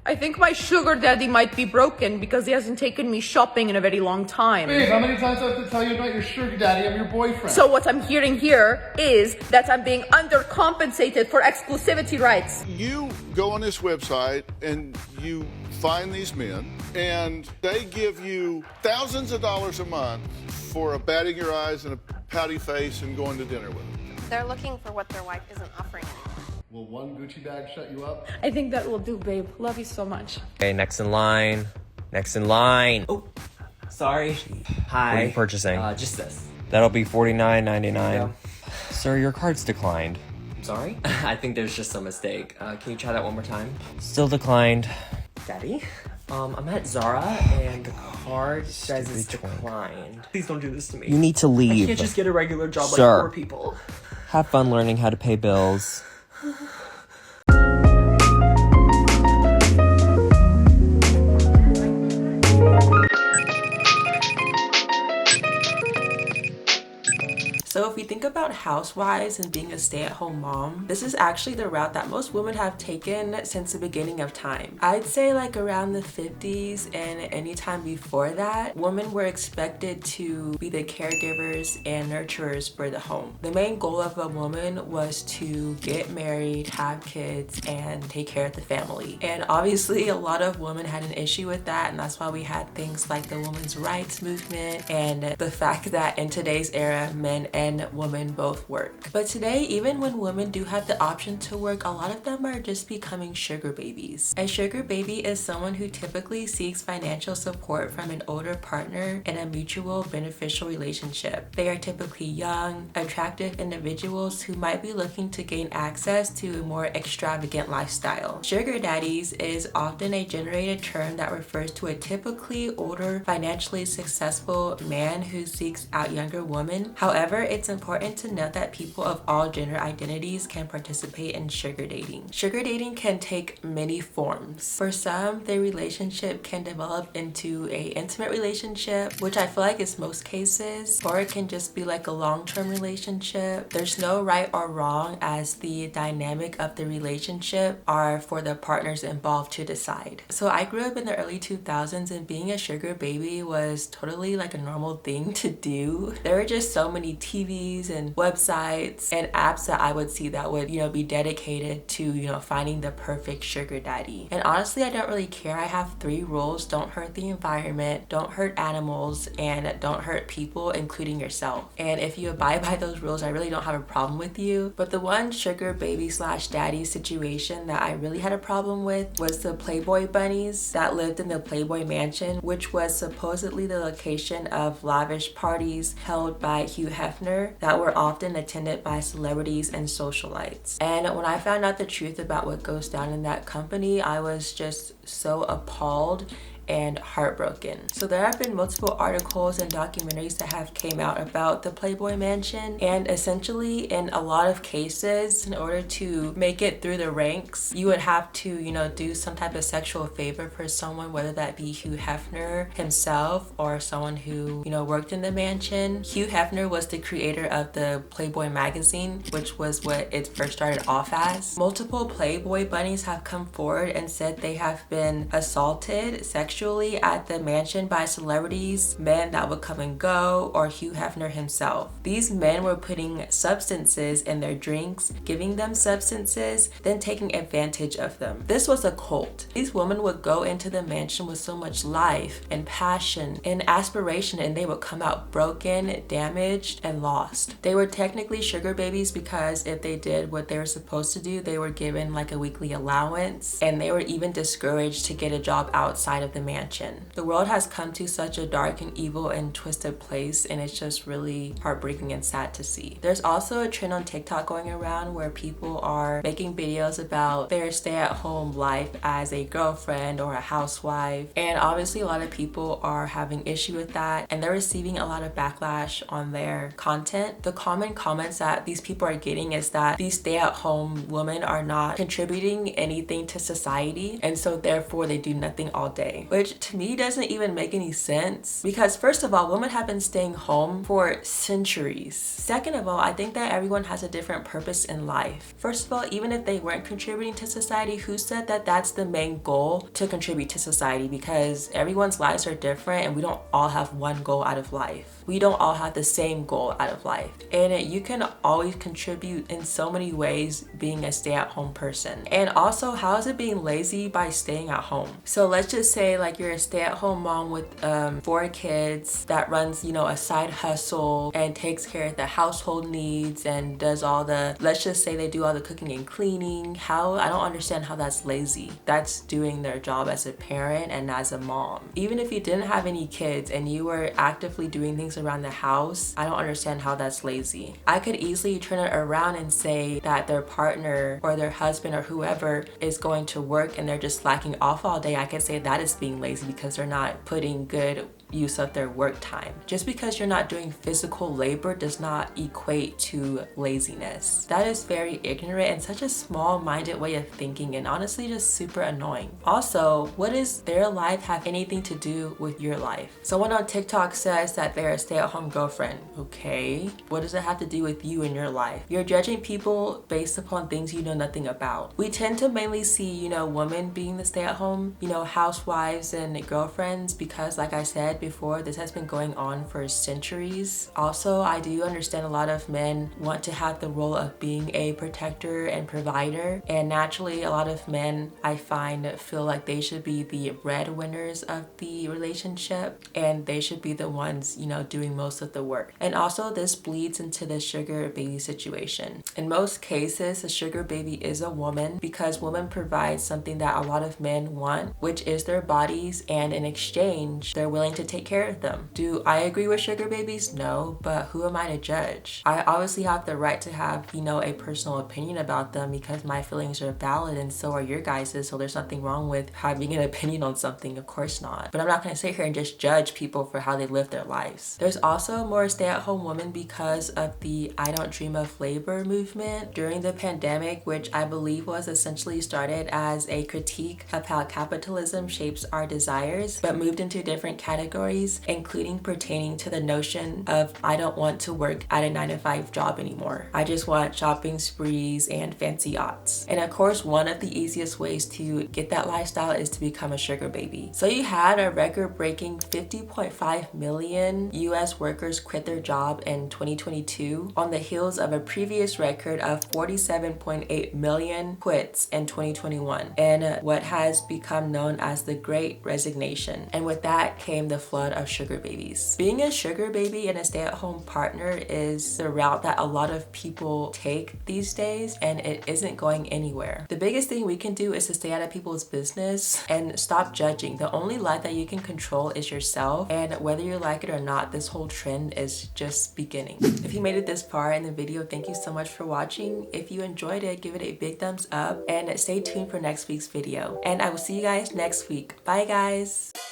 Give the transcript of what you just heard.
I think my sugar daddy might be broken because he hasn't taken me shopping in a very long time. Babe, how many times do I have to tell you about your sugar daddy? I'm your boyfriend. So what I'm hearing here is that I'm being undercompensated for exclusivity rights. You go on this website and you find these men and they give you thousands of dollars a month for a batting your eyes and a pouty face and going to dinner with them. They're looking for what their wife isn't offering anymore. Will one Gucci bag shut you up? I think that will do, babe. Love you so much. Okay, next in line. Next in line. Oh, sorry. Hi. What are you purchasing? Just this. That'll be $49.99. Yeah. Sir, your card's declined. I'm sorry? I think there's just a mistake. Can you try that one more time? Still declined. Daddy? I'm at Zara and the card says it's declined. Please don't do this to me. You need to leave. I can't just get a regular job Sir. like poor people. Have fun learning how to pay bills. So if we think about housewives and being a stay-at-home mom, this is actually the route that most women have taken since the beginning of time. I'd say like around the 50s and any time before that, women were expected to be the caregivers and nurturers for the home. The main goal of a woman was to get married, have kids, and take care of the family. And obviously a lot of women had an issue with that, and that's why we had things like the women's rights movement and the fact that in today's era, men and women both work. But today, even when women do have the option to work, a lot of them are just becoming sugar babies. A sugar baby is someone who typically seeks financial support from an older partner in a mutual beneficial relationship. They are typically young, attractive individuals who might be looking to gain access to a more extravagant lifestyle. Sugar daddies is often a generated term that refers to a typically older, financially successful man who seeks out younger women. However, it's important to note that people of all gender identities can participate in sugar dating. Sugar dating can take many forms. For some, the relationship can develop into a intimate relationship, which I feel like is most cases, or it can just be like a long-term relationship. There's no right or wrong, as the dynamic of the relationship are for the partners involved to decide. So I grew up in the early 2000s, and being a sugar baby was totally like a normal thing to do. There were just so many TVs and websites and apps that I would see that would, be dedicated to, finding the perfect sugar daddy. And honestly, I don't really care. I have 3 rules: don't hurt the environment, don't hurt animals, and don't hurt people, including yourself. And if you abide by those rules, I really don't have a problem with you. But the one sugar baby slash daddy situation that I really had a problem with was the Playboy bunnies that lived in the Playboy Mansion, which was supposedly the location of lavish parties held by Hugh Hefner that were often attended by celebrities and socialites. And when I found out the truth about what goes down in that company, I was just so appalled and heartbroken. So there have been multiple articles and documentaries that have came out about the Playboy Mansion, and essentially in a lot of cases, in order to make it through the ranks, you would have to, do some type of sexual favor for someone, whether that be Hugh Hefner himself or someone who, worked in the mansion. Hugh Hefner was the creator of the Playboy magazine, which was what it first started off as. Multiple Playboy bunnies have come forward and said they have been assaulted sexually at the mansion by celebrities, men that would come and go, or Hugh Hefner himself. These men were putting substances in their drinks, giving them substances, then taking advantage of them. This was a cult. These women would go into the mansion with so much life and passion and aspiration, and they would come out broken, damaged, and lost. They were technically sugar babies because if they did what they were supposed to do, they were given like a weekly allowance, and they were even discouraged to get a job outside of the mansion. The world has come to such a dark and evil and twisted place, and it's just really heartbreaking and sad to see. There's also a trend on TikTok going around where people are making videos about their stay-at-home life as a girlfriend or a housewife, and obviously a lot of people are having issue with that, and they're receiving a lot of backlash on their content. The common comments that these people are getting is that these stay-at-home women are not contributing anything to society, and so therefore they do nothing all day, which to me doesn't even make any sense because first of all, women have been staying home for centuries. Second of all, I think that everyone has a different purpose in life. First of all, even if they weren't contributing to society, who said that that's the main goal, to contribute to society? Because everyone's lives are different and we don't all have one goal out of life. We don't all have the same goal out of life. And you can always contribute in so many ways being a stay-at-home person. And also, how is it being lazy by staying at home? So let's just say like you're a stay-at-home mom with 4 kids that runs, you know, a side hustle and takes care of the household needs and does all the, let's just say they do all the cooking and cleaning. I don't understand how that's lazy. That's doing their job as a parent and as a mom. Even if you didn't have any kids and you were actively doing things around the house, I don't understand how that's lazy. I could easily turn it around and say that their partner or their husband or whoever is going to work and they're just slacking off all day. I could say that is being lazy because they're not putting good use of their work time. Just because you're not doing physical labor does not equate to laziness. That is very ignorant and such a small-minded way of thinking and honestly just super annoying. Also, what does their life have anything to do with your life? Someone on TikTok says that they're a stay-at-home girlfriend. Okay, what does it have to do with you and your life? You're judging people based upon things you know nothing about. We tend to mainly see, you know, women being the stay-at-home, you know, housewives and girlfriends because like I said before, this has been going on for centuries. Also, I do understand a lot of men want to have the role of being a protector and provider, and naturally a lot of men I find feel like they should be the breadwinners of the relationship and they should be the ones, you know, doing most of the work. And also this bleeds into the sugar baby situation. In most cases, a sugar baby is a woman because women provide something that a lot of men want, which is their bodies, and in exchange they're willing to take care of them. Do I agree with sugar babies? No, but who am I to judge? I obviously have the right to have, you know, a personal opinion about them because my feelings are valid and so are your guys's, so there's nothing wrong with having an opinion on something, of course not. But I'm not gonna sit here and just judge people for how they live their lives. There's also more stay-at-home women because of the I don't dream of labor movement during the pandemic, which I believe was essentially started as a critique of how capitalism shapes our desires, but moved into different categories, including pertaining to the notion of I don't want to work at a 9-to-5 job anymore. I just want shopping sprees and fancy yachts. And of course, one of the easiest ways to get that lifestyle is to become a sugar baby. So you had a record-breaking 50.5 million US workers quit their job in 2022 on the heels of a previous record of 47.8 million quits in 2021 and what has become known as the Great Resignation. And with that came the flood of sugar babies. Being a sugar baby and a stay-at-home partner is the route that a lot of people take these days, and it isn't going anywhere. The biggest thing we can do is to stay out of people's business and stop judging. The only life that you can control is yourself, and whether you like it or not, this whole trend is just beginning. If you made it this far in the video, thank you so much for watching. If you enjoyed it, give it a big thumbs up and stay tuned for next week's video. And I will see you guys next week. Bye guys!